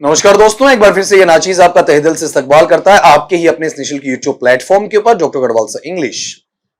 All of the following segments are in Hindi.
नमस्कार दोस्तों, एक बार फिर से ये नाचीज आपका तहे दिल से इस्तकबाल करता है आपके ही अपने इस निशुल्क यूट्यूब प्लेटफॉर्म के ऊपर डॉक्टर गढ़वाल से इंग्लिश।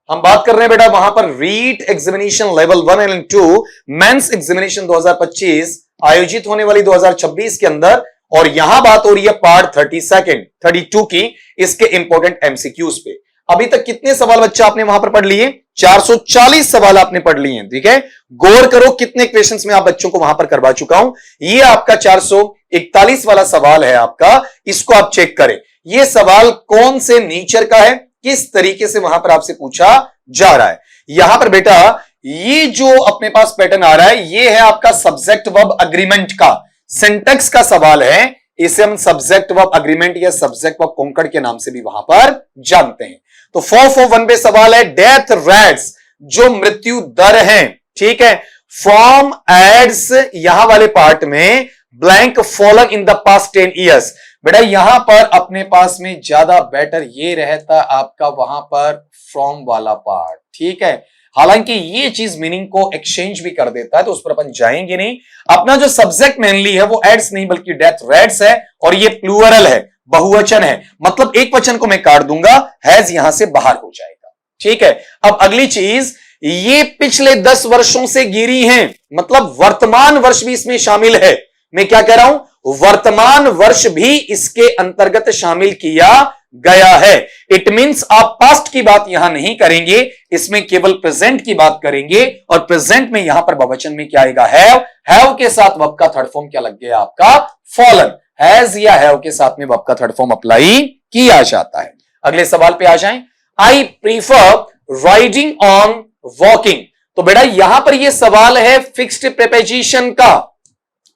हम बात कर रहे हैं बेटा वहां पर REET examination level 1 and 2 mains examination 2025 आयोजित होने वाली 2026 के अंदर, और यहां बात हो रही है पार्ट 32 की, इसके इंपॉर्टेंट एमसीक्यूज पे। अभी तक कितने सवाल बच्चा आपने वहां पर पढ़ लिए? 440 सवाल आपने पढ़ लिए हैं। ठीक है, गौर करो कितने क्वेश्चंस में आप बच्चों को वहां पर करवा चुका हूं। ये आपका 441 वाला सवाल है आपका, इसको आप चेक करें। ये सवाल कौन से नेचर का है, किस तरीके से वहां पर आपसे पूछा जा रहा है। यहां पर बेटा ये जो अपने पास पैटर्न आ रहा है, ये है आपका सब्जेक्ट वर्ब अग्रीमेंट का सिंटैक्स का सवाल है। इसे हम सब्जेक्ट वर्ब अग्रीमेंट या सब्जेक्ट वर्ब कॉन्कर्ड के नाम से भी वहां पर जानते हैं। तो 441 पे सवाल है, डेथ रेट्स जो मृत्यु दर है, ठीक है, फॉर्म एड्स यहां वाले पार्ट में blank fallen in the past 10 years. बेटा यहां पर अपने पास में ज्यादा बेटर ये रहता आपका वहां पर फ्रॉम वाला पार्ट। ठीक है, हालांकि ये चीज मीनिंग को एक्सचेंज भी कर देता है, तो उस पर अपन जाएंगे नहीं। अपना जो सब्जेक्ट मेनली है वो एड्स नहीं बल्कि डेथ रेट्स है, और ये प्लूरल है, बहुवचन है, मतलब एक वचन को मैं काट दूंगा, हैज यहां से बाहर हो जाएगा। ठीक है, अब अगली चीज, ये पिछले 10 वर्षों से गिरी हैं, मतलब वर्तमान वर्ष भी इसमें शामिल है। मैं क्या कह रहा हूं, वर्तमान वर्ष भी इसके अंतर्गत शामिल किया गया है। इट मींस आप पास्ट की बात यहां नहीं करेंगे, इसमें केवल प्रेजेंट की बात करेंगे, और प्रेजेंट में यहां पर बहुवचन में क्या आएगा, हैव के साथ वर्ब का थर्ड फॉर्म क्या लग गया आपका, फॉलन। हैज या हैव के साथ में वर्ब का थर्ड फॉर्म अप्लाई किया जाता है। अगले सवाल पे आ जाएं। I prefer riding on walking. तो बेटा यहां पर यह सवाल है फिक्स्ड प्रीपोजिशन का,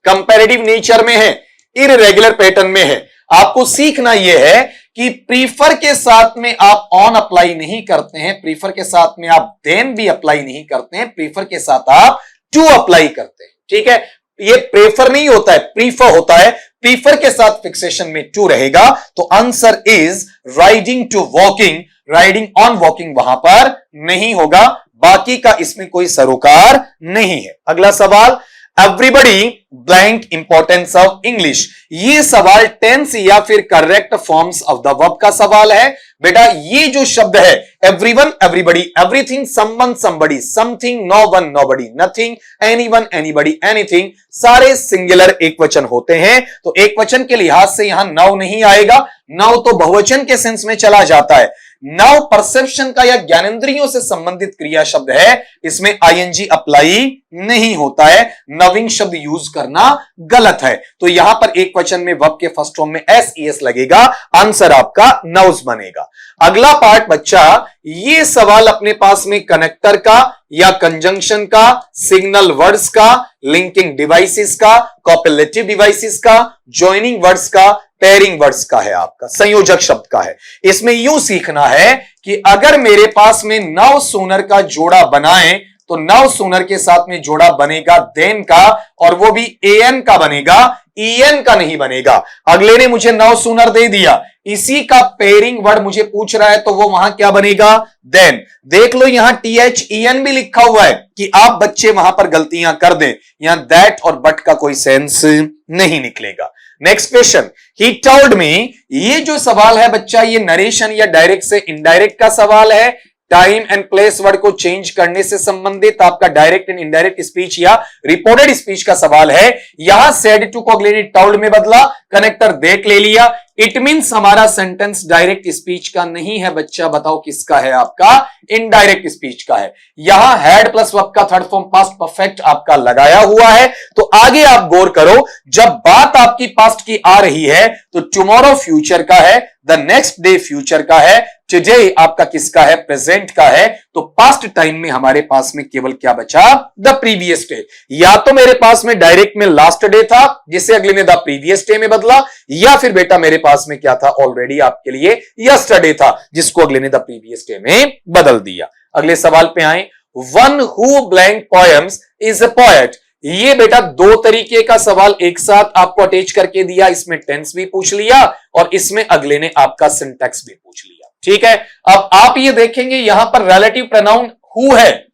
कंपैरेटिव नेचर में है, इररेगुलर पैटर्न में है। आपको सीखना यह है कि प्रीफर के साथ में आप ऑन अप्लाई नहीं करते हैं, प्रीफर के साथ में आप देन भी अप्लाई नहीं करते हैं, प्रीफर के साथ आप टू अप्लाई करते हैं। ठीक है, ये प्रेफर नहीं होता है, प्रीफर होता है। प्रीफर के साथ फिक्सेशन में टू रहेगा, तो answer is riding to walking. Riding on walking वहां पर नहीं होगा, बाकी का इसमें कोई सरोकार नहीं है। अगला सवाल, everybody blank importance of English. ये सवाल टेंस या फिर correct forms of the verb का सवाल है। बेटा ये जो शब्द है, everyone everybody, everything someone somebody, something no one nobody, nothing anyone anybody anything, सारे सिंगुलर एक वचन होते हैं। तो एक वचन के लिहाज से यहां नाउ नहीं आएगा, नाउ तो बहुवचन के सेंस में चला जाता है। नाउ परसेप्शन का या ज्ञानेंद्रियों से संबंधित क्रिया शब्द है, इसमें आईएनजी अप्लाई नहीं होता है, नविंग शब्द यूज करना गलत है। तो यहां पर एक वचन में वर्ब के फर्स्ट फॉर्म में एस लगेगा, आंसर आपका नाउस बनेगा। अगला पार्ट बच्चा, ये सवाल अपने पास में कनेक्टर का या कंजंक्शन का, सिग्नल वर्ड्स का, लिंकिंग डिवाइसेस का, कॉपलेटिव डिवाइसेस का, ज्वाइनिंग वर्ड्स का, पेयरिंग वर्ड्स का है, आपका संयोजक शब्द का है। इसमें यूं सीखना है कि अगर मेरे पास में नाउ सूनर का जोड़ा बनाएं, तो नाउ सूनर के साथ में जोड़ा बनेगा देन का, और वो भी एएन का बनेगा, ईएन का नहीं बनेगा। अगले ने मुझे नाउ सूनर दे दिया, इसी का पेयरिंग वर्ड मुझे पूछ रहा है, तो वो वहां क्या बनेगा, देन। देख लो यहां THEN भी लिखा हुआ है कि आप बच्चे वहां पर गलतियां कर दें, यहां दैट और बट का कोई सेंस नहीं निकलेगा। Next question, he told me. ये जो सवाल है बच्चा, ये नरेशन या डायरेक्ट से इनडायरेक्ट का सवाल है। टाइम एंड प्लेस वर्ड को चेंज करने से संबंधित आपका डायरेक्ट एंड इनडायरेक्ट स्पीच या रिपोर्टेड स्पीच का सवाल है। यहां सेड टू को अगले ने टोल्ड में बदला, कनेक्टर देख ले लिया। इट मींस हमारा सेंटेंस डायरेक्ट स्पीच का नहीं है बच्चा, बताओ किसका है, आपका इनडायरेक्ट स्पीच का है। यहां हैड प्लस वर्ब का थर्ड फॉर्म पास्ट परफेक्ट आपका लगाया हुआ है। तो आगे आप गौर करो, जब बात आपकी पास्ट की आ रही है तो टुमारो फ्यूचर का है, द नेक्स्ट डे फ्यूचर का है, टुडे आपका किसका है, प्रेजेंट का है। तो पास्ट टाइम में हमारे पास में केवल क्या बचा, द प्रीवियस डे। या तो मेरे पास में डायरेक्ट में लास्ट डे था जिसे अगले ने द प्रीवियस डे में बदला, या फिर बेटा मेरे पास में क्या था, ऑलरेडी आपके लिए यस्टरडे था जिसको अगले ने द प्रीवियस डे में बदल दिया। अगले सवाल पे आए, one who blank poems is a poet. ये बेटा दो तरीके का सवाल एक साथ आपको अटैच करके दिया, इसमें टेंस भी पूछ लिया और इसमें अगले ने आपका सिंटैक्स भी पूछ लिया। ठीक है, अब आप ये देखेंगे यहां पर रिलेटिव प्रोनाउन हु है,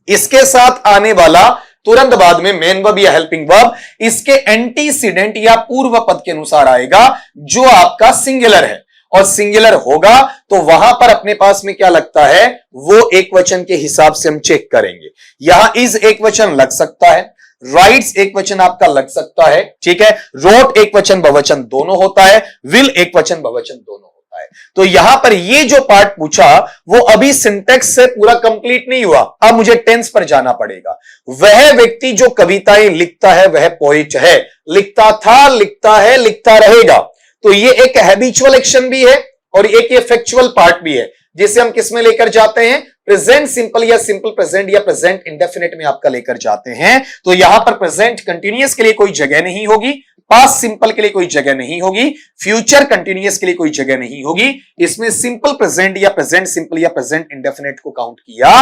इसके साथ आने वाला तुरंत बाद में मेन वर्ब या हेल्पिंग वर्ब इसके एंटीसीडेंट या पूर्व पद के अनुसार आएगा जो आपका सिंगुलर है, और सिंगुलर होगा तो वहां पर अपने पास में क्या लगता है वो एक वचन के हिसाब से हम चेक करेंगे। यहां इज एक वचन लग सकता है, राइट्स एक वचन आपका लग सकता है, ठीक है, रोट एक वचन बहुवचन दोनों होता है, विल एक वचन बहुवचन दोनों होता है। तो यहां पर ये जो पार्ट पूछा वो अभी सिंटेक्स से पूरा कंप्लीट नहीं हुआ, अब मुझे टेंस पर जाना पड़ेगा। वह व्यक्ति जो कविताएं लिखता है वह पोएट है, लिखता था, लिखता है, लिखता रहेगा। तो ये एक हैबिचुअल एक्शन भी है और एक ये फैक्चुअल पार्ट भी है, जिसे हम किस में लेकर जाते हैं, प्रेजेंट सिंपल या सिंपल प्रेजेंट या प्रेजेंट इंडेफिनिट में आपका लेकर जाते हैं। तो यहां पर प्रेजेंट कंटिन्यूअस के लिए कोई जगह नहीं होगी, पास्ट सिंपल के लिए कोई जगह नहीं होगी, फ्यूचर कंटिन्यूअस के लिए कोई जगह नहीं होगी। इसमें सिंपल प्रेजेंट या प्रेजेंट सिंपल या प्रेजेंट इंडेफिनिट को काउंट किया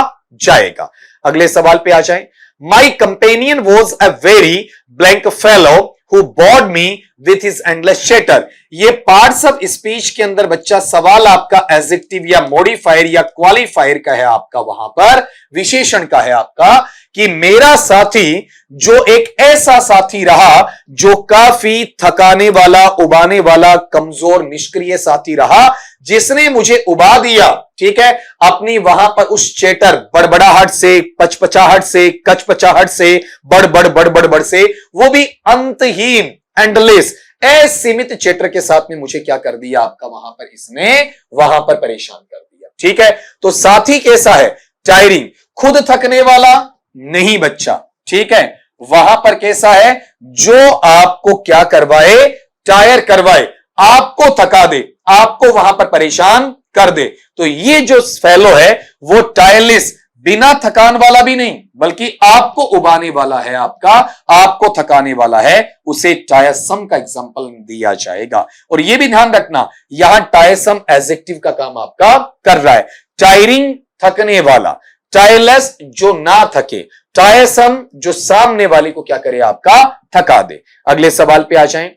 जाएगा। अगले सवाल पे आ जाए। My companion was a very blank fellow who bored me with his endless chatter। ये पार्ट्स ऑफ स्पीच के अंदर बच्चा सवाल आपका एडजेक्टिव या मॉडिफायर या क्वालिफायर का है, आपका वहां पर विशेषण का है आपका कि मेरा साथी जो एक ऐसा साथी रहा जो काफी थकाने वाला, उबाने वाला, कमजोर, निष्क्रिय साथी रहा, जिसने मुझे उबा दिया, ठीक है, अपनी वहां पर उस चेटर बड़बड़ाहट से, पचपचाहट से, कचपचाहट से, बड़ से, वो भी अंतहीन, एंडलेस, असीमित चेटर के साथ में मुझे क्या कर दिया आपका वहां पर, इसने वहां पर परेशान कर दिया। ठीक है, तो साथी कैसा है, टायरिंग, खुद थकने वाला नहीं बच्चा, ठीक है, वहां पर कैसा है, जो आपको क्या करवाए, टायर करवाए, आपको थका दे, आपको वहां पर परेशान कर दे। तो ये जो फेलो है वो टायरलेस, बिना थकान वाला भी नहीं बल्कि आपको उबाने वाला है, आपको थकाने वाला है, उसे टायरसम का एग्जांपल दिया जाएगा। और यह भी ध्यान रखना, यहां टायरसम एडजेक्टिव का काम आपका कर रहा है। टायरिंग थकने वाला, टायरलेस जो ना थके, टायरसम जो सामने वाले को क्या करे, आपका थका दे। अगले सवाल पे आ जाएं।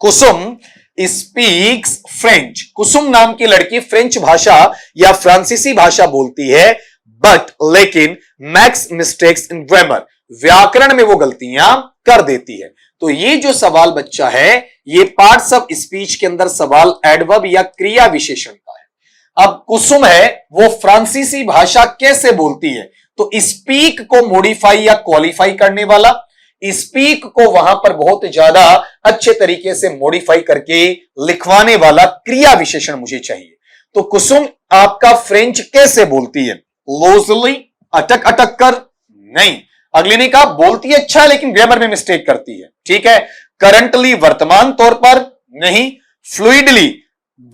कुसुम स्पीक्स फ्रेंच, कुसुम नाम की लड़की फ्रेंच भाषा या फ्रांसीसी भाषा बोलती है, बट लेकिन मैक्स मिस्टेक्स इन ग्रामर, व्याकरण में वो गलतियां कर देती है। तो ये जो सवाल बच्चा है, ये पार्ट्स ऑफ स्पीच के अंदर सवाल एडवर्ब या क्रिया विशेषण का है। अब कुसुम है वो फ्रांसीसी भाषा कैसे बोलती है, तो स्पीक को मॉडिफाई या क्वालिफाई करने वाला, स्पीक को वहां पर बहुत ज्यादा अच्छे तरीके से मॉडिफाई करके लिखवाने वाला क्रिया विशेषण मुझे चाहिए। तो कुसुम आपका फ्रेंच कैसे बोलती है, लूजली, अटक अटक कर, नहीं। अगले ने कहा बोलती है अच्छा लेकिन ग्रामर में मिस्टेक करती है, ठीक है। करंटली, वर्तमान तौर पर, नहीं। फ्लूइडली,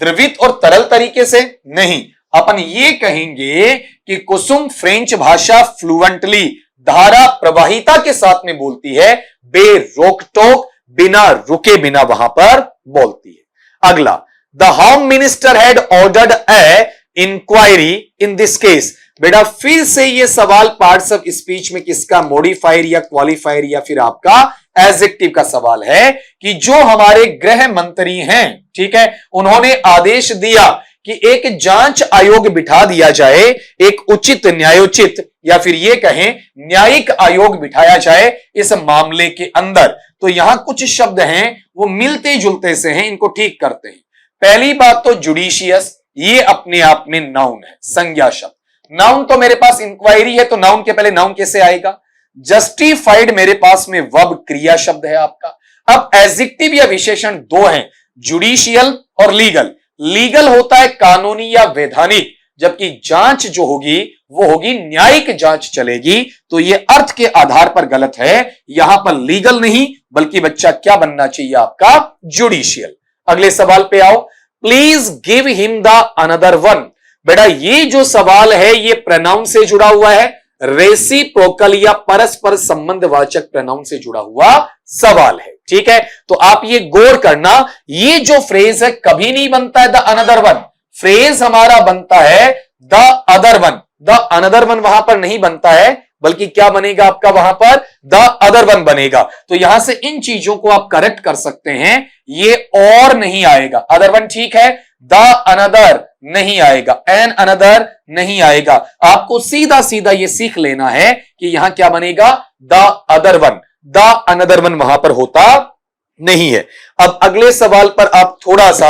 द्रवित और तरल तरीके से, नहीं। अपन ये कहेंगे कि कुसुम फ्रेंच भाषा फ्लुएंटली, धारा प्रवाहिता के साथ में बोलती है, बेरोक टोक, बिना रुके बिना वहां पर बोलती है। अगला, the home minister had ordered a inquiry in this case. बेटा फिर से ये सवाल पार्ट्स ऑफ स्पीच में किसका, मॉडिफायर या क्वालिफायर या फिर आपका एडजेक्टिव का सवाल है कि जो हमारे गृह मंत्री हैं, ठीक है, उन्होंने आदेश दिया कि एक जांच आयोग बिठा दिया जाए, एक उचित, न्यायोचित या फिर ये कहें न्यायिक आयोग बिठाया जाए इस मामले के अंदर। तो यहां कुछ शब्द हैं वो मिलते जुलते से हैं, इनको ठीक करते हैं। पहली बात तो जुडिशियस, ये अपने आप में नाउन है, संज्ञा शब्द। नाउन तो मेरे पास इंक्वायरी है, तो नाउन के पहले नाउन कैसे आएगा। जस्टिफाइड मेरे पास में वर्ब क्रिया शब्द है आपका। अब एडजेक्टिव या विशेषण दो हैं, जुडिशियल और लीगल। लीगल होता है कानूनी या वैधानिक, जबकि जांच जो होगी वो होगी न्यायिक जांच चलेगी। तो ये अर्थ के आधार पर गलत है, यहां पर लीगल नहीं बल्कि बच्चा क्या बनना चाहिए आपका, जुडिशियल। अगले सवाल पे आओ। Please give him the another one. बेटा ये जो सवाल है ये प्रोनाउन से जुड़ा हुआ है, रेसिप्रोकल या परस्पर संबंधवाचक प्रोनाउन से जुड़ा हुआ सवाल है, ठीक है। तो आप ये गौर करना, ये जो फ्रेज है कभी नहीं बनता है द अनदर वन, फ्रेज हमारा बनता है the other one. The another one वहां पर नहीं बनता है, बल्कि क्या बनेगा आपका वहां पर, द अदर वन बनेगा। तो यहां से इन चीजों को आप करेक्ट कर सकते हैं, ये और नहीं आएगा। अदर वन ठीक है, द अनदर नहीं आएगा, एन अनदर नहीं आएगा। आपको सीधा सीधा ये सीख लेना है कि यहां क्या बनेगा, the other one, the another one वहां पर होता नहीं है। अब अगले सवाल पर आप थोड़ा सा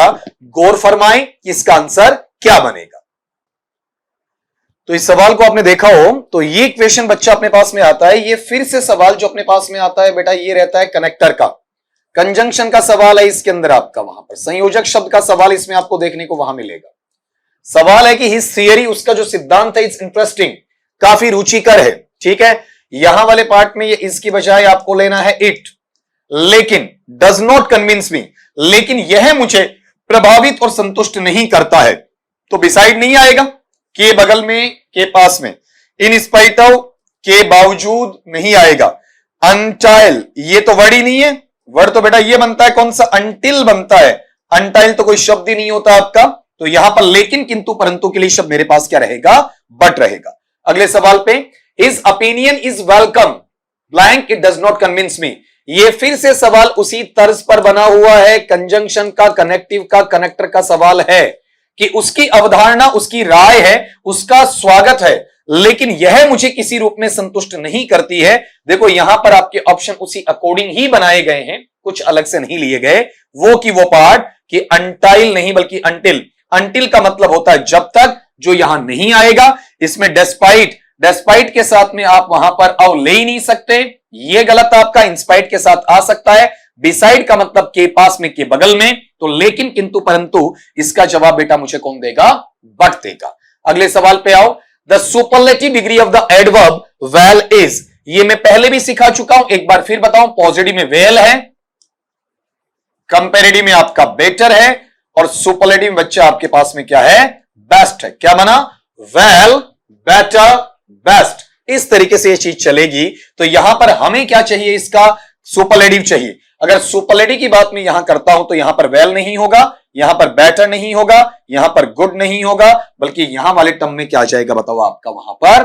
गौर फरमाएं कि इसका आंसर क्या बनेगा। तो इस सवाल को आपने देखा हो तो ये क्वेश्चन बच्चा अपने पास में आता है। ये फिर से सवाल जो अपने पास में आता है बेटा ये रहता है कनेक्टर का, कंजंक्शन का सवाल है इसके अंदर आपका, वहां पर संयोजक शब्द का सवाल इसमें आपको देखने को वहां मिलेगा। सवाल है कि हिज थियरी, उसका जो सिद्धांत है, इट्स इंटरेस्टिंग, काफी रुचिकर है। ठीक है, यहां वाले पार्ट में ये इसकी बजाय आपको लेना है इट, लेकिन डज नॉट कन्विंस मी, लेकिन यह मुझे प्रभावित और संतुष्ट नहीं करता है। तो बिसाइड नहीं आएगा, के बगल में, के पास में, इन स्पाइट ऑफ, के बावजूद नहीं आएगा। अनटाइल, ये तो वर्ड ही नहीं है, वर्ड तो बेटा ये बनता है कौन सा, अनटिल बनता है। अनटाइल तो कोई शब्द ही नहीं होता आपका। तो यहां पर लेकिन, किंतु, परंतु के लिए शब्द मेरे पास क्या रहेगा, बट रहेगा। अगले सवाल पे, his opinion is welcome blank, it does not convince me. ये फिर से सवाल उसी तर्ज पर बना हुआ है, कंजंक्शन का, कनेक्टिव का, कनेक्टर का सवाल है कि उसकी अवधारणा, उसकी राय है, उसका स्वागत है, लेकिन यह मुझे किसी रूप में संतुष्ट नहीं करती है। देखो यहां पर आपके ऑप्शन उसी अकॉर्डिंग ही बनाए गए हैं, कुछ अलग से नहीं लिए गए। वो की वो पार्ट कि अनटाइल नहीं बल्कि अनटिल। अनटिल का मतलब होता है जब तक, जो यहां नहीं आएगा। इसमें डेस्पाइट, डेस्पाइट के साथ में आप वहां पर अव ले ही नहीं सकते, ये गलत आपका। इंस्पाइट के साथ आ सकता है। बिसाइड का मतलब के पास में, के बगल में। तो लेकिन, किंतु, परंतु, इसका जवाब बेटा मुझे कौन देगा, बट देगा। अगले सवाल पे आओ, the superlative degree of the adverb well is. ये मैं पहले भी सिखा चुका हूं, एक बार फिर बताऊं। पॉजिटिव में वेल है, कंपेरेटिव में आपका बेटर है, और सुपरलेटिव में बच्चा आपके पास में क्या है, बेस्ट है। क्या बना, वेल, बेटर, बेस्ट। इस तरीके से ये चीज चलेगी। तो यहां पर हमें क्या चाहिए, इसका सुपरलेटिव चाहिए। अगर सुपरलेटिव की बात मैं यहां करता हूं तो यहां पर वेल नहीं होगा, यहां पर बेटर नहीं होगा, यहां पर गुड नहीं होगा, बल्कि यहां वाले टर्म में क्या आ जाएगा बताओ, आपका वहां पर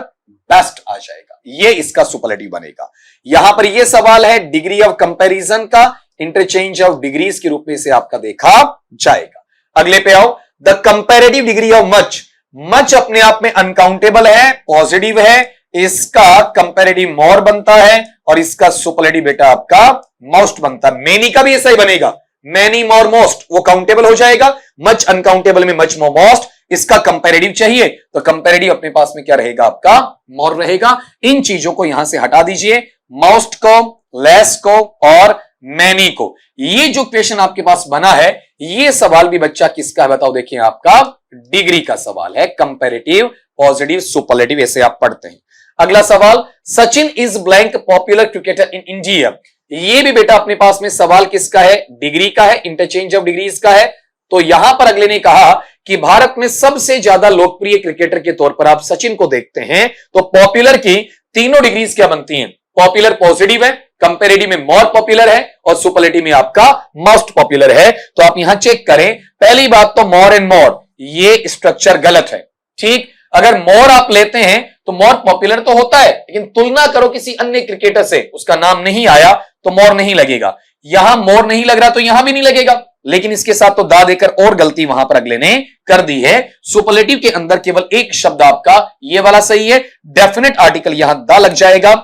बेस्ट आ जाएगा। ये इसका सुपरलेटिव बनेगा। यहां पर यह सवाल है डिग्री ऑफ कंपैरिजन का, इंटरचेंज ऑफ डिग्रीज के रूप में से आपका देखा जाएगा। अगले पे आओ, the comparative degree of much. Much अपने आप में अनकाउंटेबल है, पॉजिटिव है, इसका कंपैरेटिव मोर बनता है, और इसका सुपरलेटिव बेटा आपका मोस्ट बनता है। मेनी का भी ऐसा ही बनेगा, मैनी, मोर, मोस्ट, वो काउंटेबल हो जाएगा। मच अनकाउंटेबल में मच, मोर, मोस्ट, इसका कंपैरेटिव चाहिए तो कंपैरेटिव अपने पास में क्या रहेगा, आपका मोर रहेगा। इन चीजों को यहां से हटा दीजिए, मोस्ट को, लेस को और मैनी को। ये जो क्वेश्चन आपके पास बना है, ये सवाल भी बच्चा किसका है बताओ, देखिए आपका डिग्री का सवाल है। कंपैरेटिव, पॉजिटिव, सुपरलेटिव, ऐसे आप पढ़ते हैं। अगला सवाल, Sachin is blank popular cricketer in India. ये भी बेटा अपने पास में सवाल किसका है, डिग्री का है, इंटरचेंज ऑफ डिग्रीज का है। तो यहां पर अगले ने कहा कि भारत में सबसे ज्यादा लोकप्रिय क्रिकेटर के तौर पर आप सचिन को देखते हैं, तो पॉपुलर की तीनों डिग्रीज क्या बनती हैं, पॉपुलर पॉजिटिव है, कंपैरेटिव में मोर पॉपुलर है, और सुपरलेटिव में आपका मोस्ट पॉपुलर है। तो आप यहां चेक करें, पहली बात तो मोर एंड मोर, ये स्ट्रक्चर गलत है। ठीक, अगर मोर आप लेते हैं तो मोर पॉपुलर तो होता है, लेकिन तुलना करो किसी अन्य क्रिकेटर से, उसका नाम नहीं आया तो मोर नहीं लगेगा। यहां मोर नहीं लग रहा तो यहां भी नहीं लगेगा, लेकिन इसके साथ तो दा देकर और गलती वहां पर अगले ने कर दी है। सुपरलेटिव के अंदर केवल एक शब्द आपका ये वाला सही है, डेफिनेट आर्टिकल यहां दा लग जाएगा।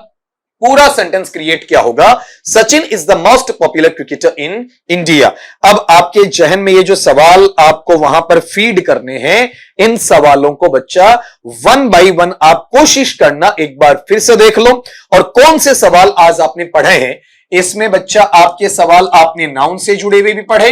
पूरा सेंटेंस क्रिएट क्या होगा, Sachin is the most popular cricketer in India. अब आपके जहन में ये जो सवाल आपको वहां पर फीड करने हैं, इन सवालों को बच्चा वन बाय वन आप कोशिश करना, एक बार फिर से देख लो। और कौन से सवाल आज आपने पढ़े हैं, इसमें बच्चा आपके सवाल आपने नाउन से जुड़े हुए भी पढ़े,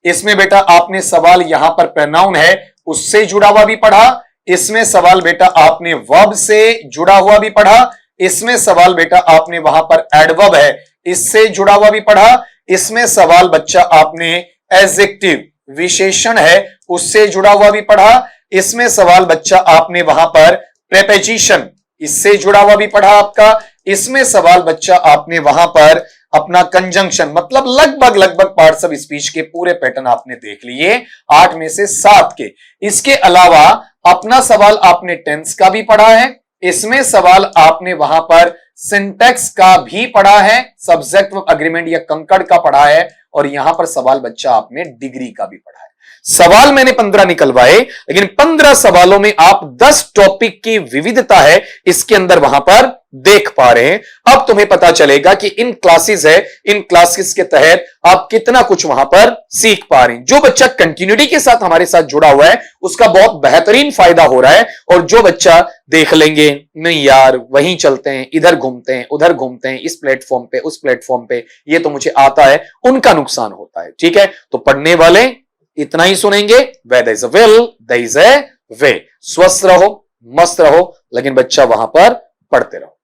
इसमें बेटा आपने सवाल यहां पर प्रोनाउन है उससे जुड़ा हुआ भी पढ़ा, इसमें सवाल बेटा आपने वर्ब से जुड़ा हुआ भी पढ़ा, इसमें सवाल बेटा आपने वहां पर एडवर्ब है इससे जुड़ा हुआ भी पढ़ा, इसमें सवाल बच्चा आपने एडजेक्टिव विशेषण है उससे जुड़ा हुआ भी पढ़ा, इसमें सवाल बच्चा आपने वहां पर प्रेपोजिशन इससे जुड़ा हुआ भी पढ़ा आपका, इसमें सवाल बच्चा आपने वहां पर अपना कंजंक्शन, मतलब लगभग पार्ट्स ऑफ स्पीच के पूरे पैटर्न आपने देख लिए 8 में से 7 के। इसके अलावा अपना सवाल आपने टेंस का भी पढ़ा है, इसमें सवाल आपने वहां पर सिंटैक्स का भी पढ़ा है, सब्जेक्ट वर्ब एग्रीमेंट या कंकड़ का पढ़ा है, और यहां पर सवाल बच्चा आपने डिग्री का भी पढ़ा है। सवाल मैंने 15 निकलवाए, लेकिन 15 सवालों में आप 10 टॉपिक की विविधता है इसके अंदर वहां पर देख पा रहे हैं। अब तुम्हें पता चलेगा कि इन क्लासेस है, इन क्लासेस के तहत आप कितना कुछ वहां पर सीख पा रहे हैं। जो बच्चा कंटिन्यूटी के साथ हमारे साथ जुड़ा हुआ है उसका बहुत बेहतरीन फायदा हो रहा है, और जो बच्चा देख लेंगे नहीं यार वहीं चलते हैं, इधर घूमते हैं, उधर घूमते हैं, इस प्लेटफॉर्म पे उस प्लेटफॉर्म पे, ये तो मुझे आता है, उनका नुकसान होता है। ठीक है, तो पढ़ने वाले इतना ही सुनेंगे, where there is a will, there is a way। स्वस्थ रहो, मस्त रहो, लेकिन बच्चा वहां पर पढ़ते रहो।